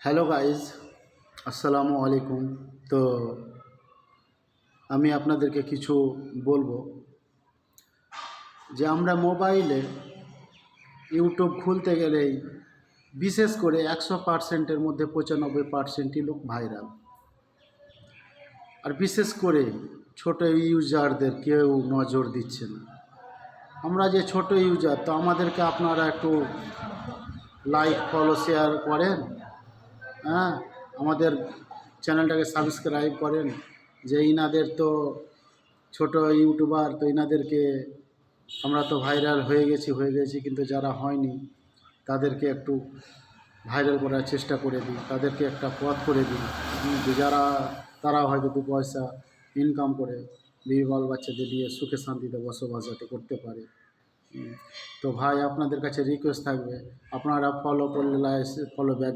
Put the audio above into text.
Hello guys, আসসালামু আলাইকুম। তো আমি আপনাদেরকে কিছু বলবো যে আমরা মোবাইলে ইউটিউব খুলতে গেলেই বিশেষ করে 100%-এর মধ্যে 95%ই লোক ভাইরাল। আর বিশেষ করে ছোট ইউজারদের কেউ নজর দিচ্ছে না। আমরা যে ছোট ইউজার, তো আমাদেরকে আপনারা একটু লাইক, ফলো, শেয়ার করেন। হ্যাঁ, আমাদের চ্যানেলটাকে সাবস্ক্রাইব করেন। যে ইনাদের তো ছোট ইউটিউবার, তো ইনাদেরকে আমরা তো ভাইরাল হয়ে গেছি, কিন্তু যারা হয়নি তাদেরকে একটু ভাইরাল করার চেষ্টা করে দিই, তাদেরকে একটা পথ করে দিই যে তারা হয়তো দু পয়সা ইনকাম করে বিবি বাল বাচ্চাদের দিয়ে সুখে শান্তিতে বসবাস যাতে করতে পারে। তো ভাই, আপনাদের কাছে রিকোয়েস্ট থাকবে, আপনারা ফলো করলে ফলো ব্যাক